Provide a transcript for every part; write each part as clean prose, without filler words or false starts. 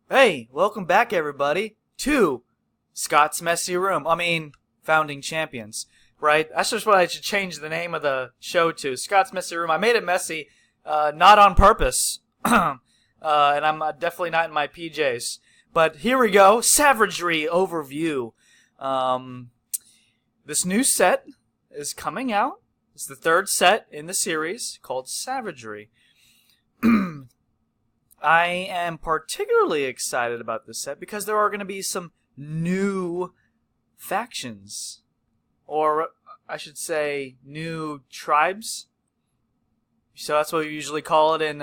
Hey, welcome back everybody to Scott's Messy Room. Founding Champions, right? That's just what I should change the name of the show to. Scott's Messy Room. I made it messy, not on purpose. And I'm definitely not in my PJs. But here we go. Savagery Overview. This new set is coming out. It's the third set in the series called Savagery. I am particularly excited about this set because there are going to be some new factions. Or, I should say, new tribes. So that's what we usually call it in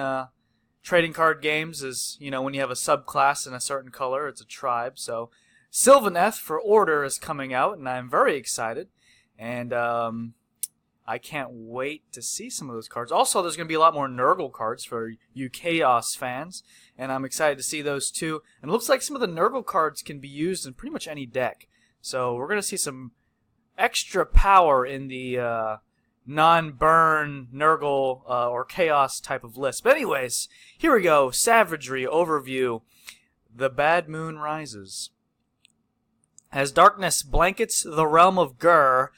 trading card games is, when you have a subclass in a certain color, it's a tribe. So, Sylvaneth for Order is coming out, and I'm very excited. And, I can't wait to see some of those cards. Also, there's going to be a lot more Nurgle cards for you Chaos fans, and I'm excited to see those too. And it looks like some of the Nurgle cards can be used in pretty much any deck. So we're going to see some extra power in the non-burn Nurgle or Chaos type of list. But anyways, here we go. Savagery Overview. The Bad Moon Rises. As darkness blankets the realm of Gur,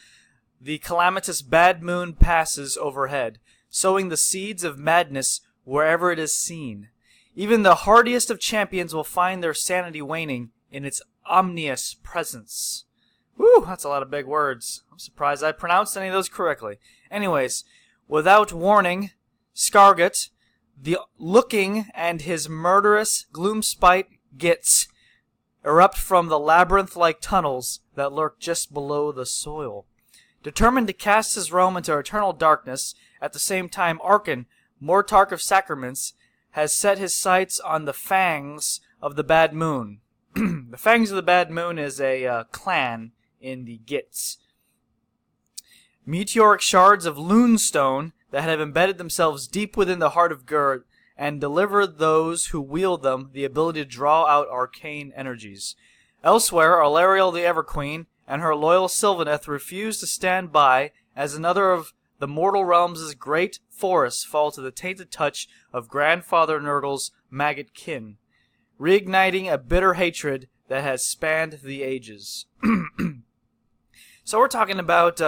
the calamitous bad moon passes overhead, sowing the seeds of madness wherever it is seen. Even the hardiest of champions will find their sanity waning in its ominous presence. Whew, that's a lot of big words. I'm surprised I pronounced any of those correctly. Anyways, without warning, Scargot, the Looking, and his murderous Gloomspite Gits erupt from the labyrinth-like tunnels that lurk just below the soil. Determined to cast his realm into eternal darkness, at the same time Arkan, Mortarch of Sacraments, has set his sights on the Fangs of the Bad Moon. The Fangs of the Bad Moon is a clan in the Gits. Meteoric shards of Lunestone that have embedded themselves deep within the heart of Gur and deliver those who wield them the ability to draw out arcane energies. Elsewhere, Alariel the Everqueen and her loyal Sylvaneth refuse to stand by as another of the mortal realms' great forests fall to the tainted touch of Grandfather Nurgle's maggot kin, reigniting a bitter hatred that has spanned the ages. So we're talking about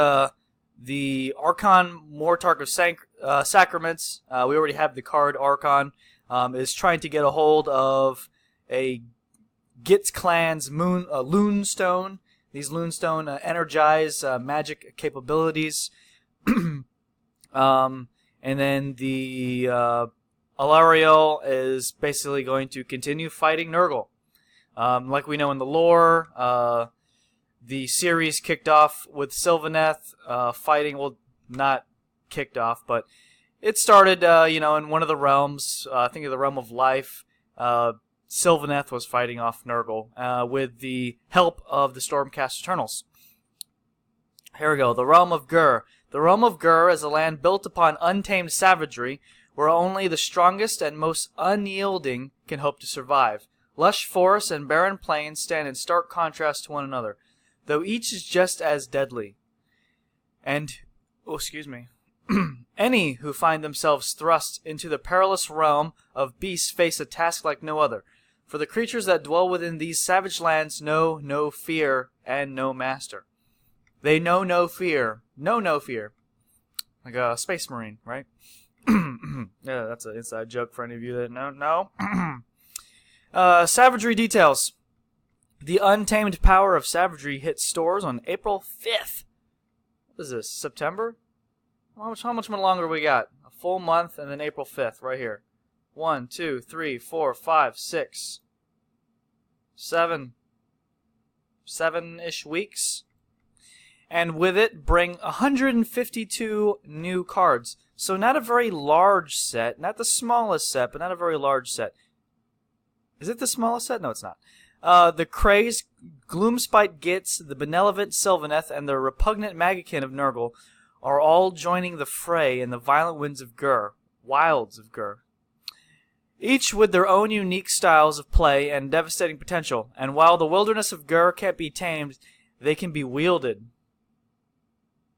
the Archon Mortarch of Sacraments. We already have the card Archon. Is trying to get a hold of a Gits clan's Lunestone. These Lunestone energize magic capabilities. And then the Alariel is basically going to continue fighting Nurgle. Like we know in the lore, the series kicked off with Sylvaneth fighting, well, not kicked off, but it started, in one of the realms, I think of the Realm of Life. Sylvaneth was fighting off Nurgle with the help of the Stormcast Eternals. Here we go. The Realm of Gur. The Realm of Gur is a land built upon untamed savagery where only the strongest and most unyielding can hope to survive. Lush forests and barren plains stand in stark contrast to one another, though each is just as deadly. And, any who find themselves thrust into the perilous realm of beasts face a task like no other. For the creatures that dwell within these savage lands know no fear and no master. They know no fear. Know no fear. Like a space marine, right? Yeah, that's an inside joke for any of you that know. Savagery details. The Untamed Power of Savagery hits stores on April 5th. What is this, September? How much more longer we got? A full month and then April 5th, right here. 1, 2, 3, 4, 5, 6, 7. 7-ish weeks. And with it, bring 152 new cards. So not a very large set. Not the smallest set, but not a very large set. Is it the smallest set? No, it's not. The Crazed Gloomspite Gits, the Benevolent Sylvaneth, and the repugnant Magician of Nurgle are all joining the fray in the violent winds of Gur. Wilds of Gur. Each with their own unique styles of play and devastating potential. And while the wilderness of Gur can't be tamed, they can be wielded.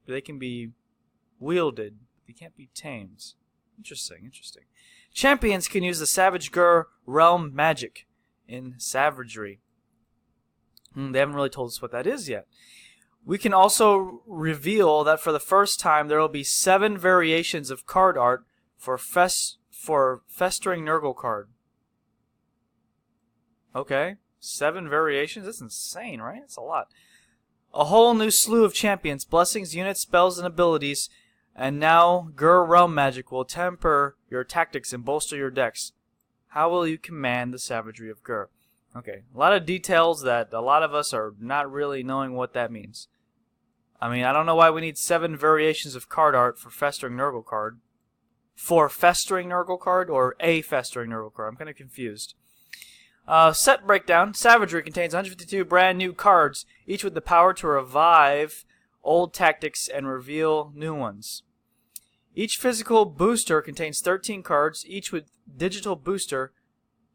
They can be wielded. They can't be tamed. Interesting. Champions can use the Savage Gur realm magic. in Savagery. They haven't really told us what that is yet. We can also reveal that for the first time there will be 7 variations of card art for Festering Nurgle card. Okay, 7 variations? That's insane, right? That's a lot. A whole new slew of champions, blessings, units, spells, and abilities. And now, Gur Realm Magic will temper your tactics and bolster your decks. How will you command the savagery of Gur? Okay, a lot of details that a lot of us are not really knowing what that means. I mean, I don't know why we need 7 variations of card art for Festering Nurgle card. For Festering Nurgle card or a Festering Nurgle card? I'm kind of confused. Set breakdown. Savagery contains 152 brand new cards, each with the power to revive old tactics and reveal new ones. Each physical booster contains 13 cards, each with digital booster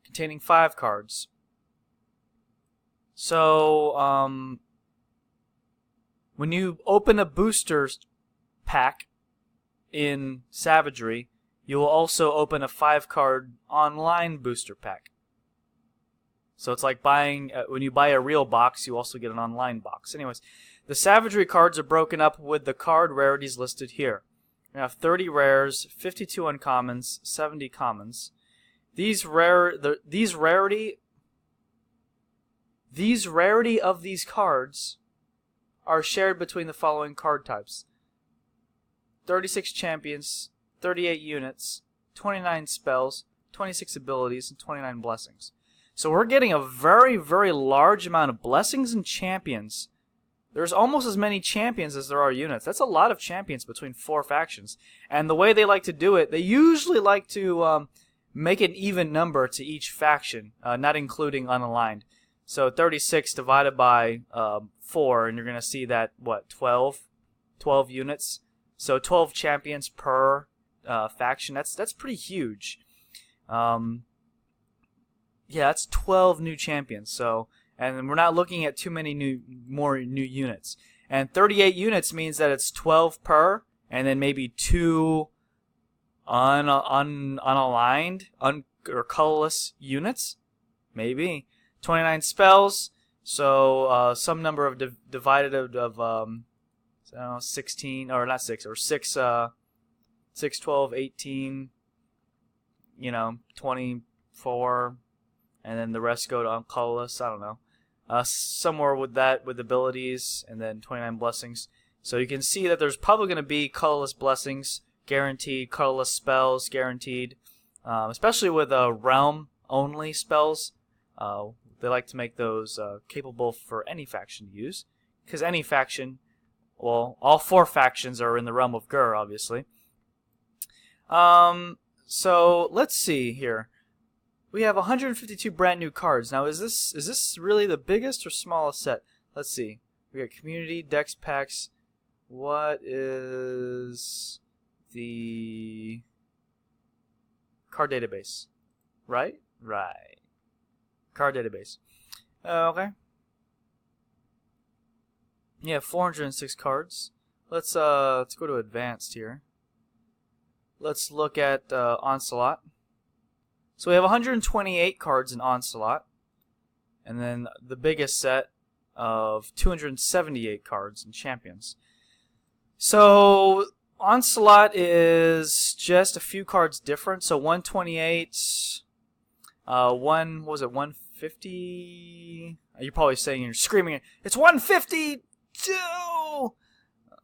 containing 5 cards. So, when you open a booster pack in Savagery, you will also open a 5-card online booster pack. So it's like buying, when you buy a real box, you also get an online box. Anyways, the Savagery cards are broken up with the card rarities listed here. We have 30 rares, 52 uncommons, 70 commons. These rarity of these cards are shared between the following card types: 36 champions, 38 units, 29 spells, 26 abilities, and 29 blessings. So we're getting a very, very large amount of blessings and champions. There's almost as many champions as there are units. That's a lot of champions between 4 factions. And the way they like to do it, they usually like to make an even number to each faction, not including unaligned. So 36 divided by 4, and you're going to see that, what, 12 units? So 12 champions per faction. That's pretty huge. Yeah, that's 12 new champions. So, and we're not looking at too many more new units. And 38 units means that it's 12 per, and then maybe 2 unaligned or colorless units, maybe. 29 spells, so some number of divided of 16, or not 6, or 6, 6, 12, 18, 24, and then the rest go to colorless. I don't know. Somewhere with that, with abilities, and then 29 blessings. So you can see that there's probably going to be colorless blessings, guaranteed, colorless spells, guaranteed. Especially with realm-only spells. They like to make those capable for any faction to use. Because any faction, well, all 4 factions are in the realm of Gur, obviously. So, let's see here. We have 152 brand new cards. Now, is this really the biggest or smallest set? Let's see. We got community, dex packs. What is the card database? Right? Right. Card database. Okay. Yeah, 406 cards. Let's go to advanced here. Let's look at Onslaught. So we have 128 cards in Onslaught, and then the biggest set of 278 cards in Champions. So Onslaught is just a few cards different. So 128, what was it, 150? You're probably saying, you're screaming, it's 152!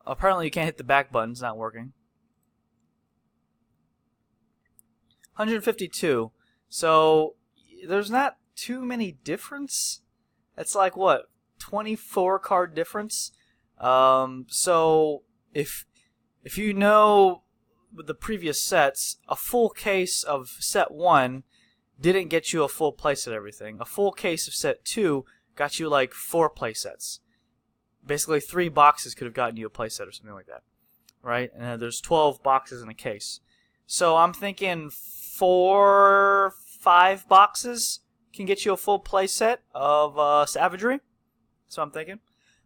Apparently you can't hit the back button, it's not working. 152. So there's not too many difference. It's like, what, 24 card difference? So if you know with the previous sets, a full case of set 1 didn't get you a full playset of everything. A full case of set 2 got you like 4 playsets. Basically 3 boxes could have gotten you a playset or something like that. Right? And there's 12 boxes in a case. So I'm thinking 4, 5 boxes can get you a full playset of Savagery. That's what I'm thinking.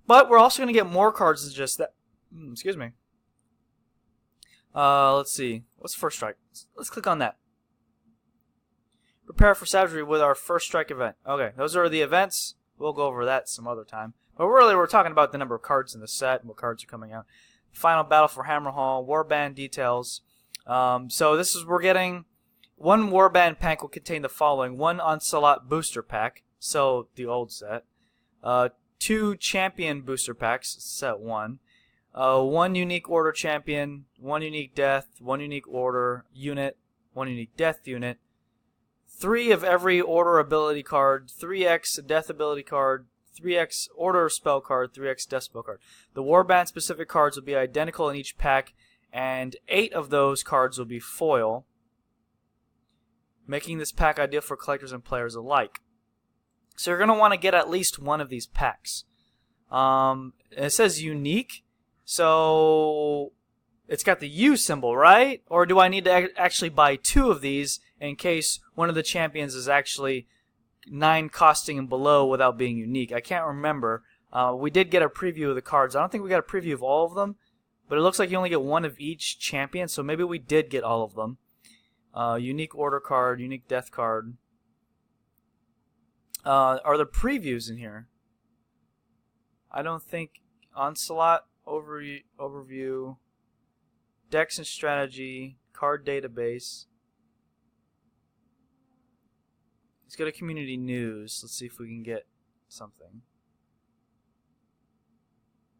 But we're also going to get more cards than just that. Excuse me. Let's see. What's First Strike? Let's click on that. Prepare for Savagery with our first strike event. Okay, those are the events. We'll go over that some other time. But really, we're talking about the number of cards in the set and what cards are coming out. Final battle for Hammerhall. Warband details. So this is, we're getting one Warband pack will contain the following: one Onslaught booster pack, so the old set. Two Champion booster packs, set 1. One unique Order Champion, one unique Death, one unique Order unit, one unique Death unit. 3 of every Order ability card, 3x Death ability card, 3x Order spell card, 3x Death spell card. The Warband specific cards will be identical in each pack, and 8 of those cards will be foil, making this pack ideal for collectors and players alike. So you're going to want to get at least one of these packs. It says unique, so it's got the U symbol, right? Or do I need to actually buy 2 of these in case one of the champions is actually 9 costing and below without being unique? I can't remember. We did get a preview of the cards. I don't think we got a preview of all of them, but it looks like you only get one of each champion, so maybe we did get all of them. Unique Order card, unique Death card. Are there previews in here? I don't think. Onslaught overview, decks and strategy, card database. Let's go to community news. Let's see if we can get something.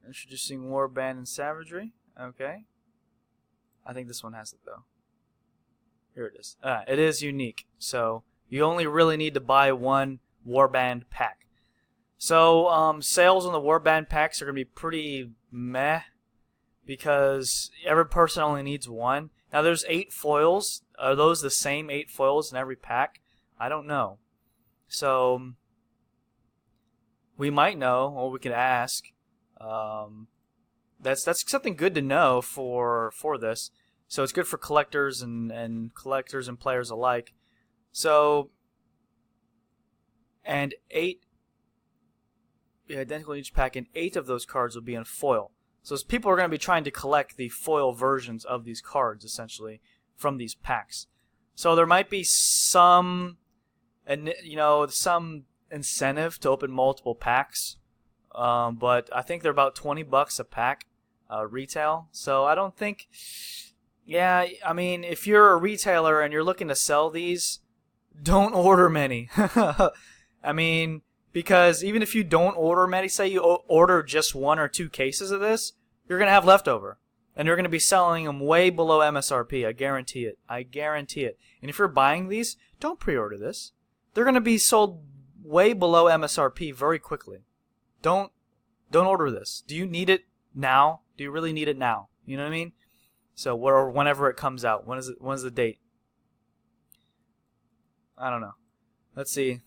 Introducing Warband and Savagery. Okay. I think this one has it though. Here it is. It is unique, so you only really need to buy one Warband pack. So sales on the Warband packs are going to be pretty meh because every person only needs one. Now there's 8 foils. Are those the same 8 foils in every pack? I don't know. So we might know, or we could ask. That's something good to know for this. So it's good for collectors and collectors and players alike. So, and 8 identical in each pack, and 8 of those cards will be in foil. So people are going to be trying to collect the foil versions of these cards, essentially, from these packs. So there might be some, some incentive to open multiple packs, but I think they're about $20 a pack, retail. So I don't think, yeah, I mean, if you're a retailer and you're looking to sell these, don't order many. I mean, because even if you don't order many, say you order just 1 or 2 cases of this, you're going to have leftover. And you're going to be selling them way below MSRP. I guarantee it. I guarantee it. And if you're buying these, don't pre-order this. They're going to be sold way below MSRP very quickly. Don't order this. Do you need it now? Do you really need it now? You know what I mean? So whenever it comes out. When's the date? I don't know. Let's see.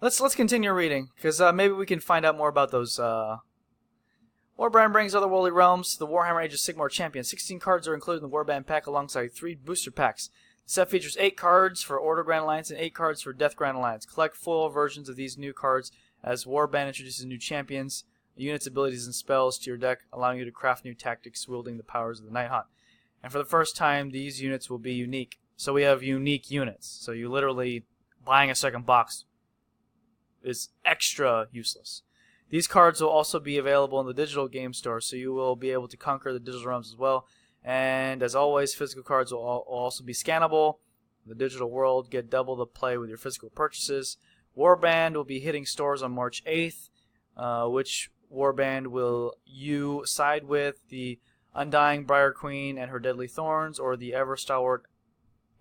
Let's continue reading, because maybe we can find out more about those. Warband brings otherworldly realms to the Warhammer Age of Sigmar champion. 16 cards are included in the Warband pack alongside 3 booster packs. The set features 8 cards for Order Grand Alliance and 8 cards for Death Grand Alliance. Collect foil versions of these new cards as Warband introduces new champions, units, abilities, and spells to your deck, allowing you to craft new tactics wielding the powers of the Nighthaunt. And for the first time, these units will be unique. So we have unique units. So you literally, buying a second box is extra useless. These cards will also be available in the digital game store, so you will be able to conquer the digital realms as well. And as always, physical cards will also be scannable. In the digital world, get double the play with your physical purchases. Warband will be hitting stores on March 8th. Which Warband will you side with? The Undying Briar Queen and her Deadly Thorns, or the ever-stalwart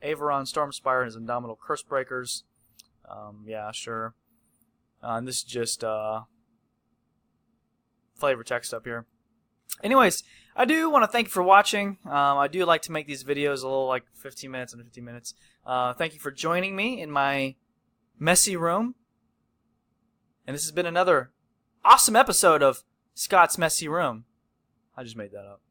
Averon Stormspire and his Indomitable Cursebreakers? Yeah, sure. And this is just flavor text up here. Anyways, I do want to thank you for watching. I do like to make these videos a little like 15 minutes and 15 minutes. Thank you for joining me in my messy room. And this has been another awesome episode of Scott's Messy Room. I just made that up.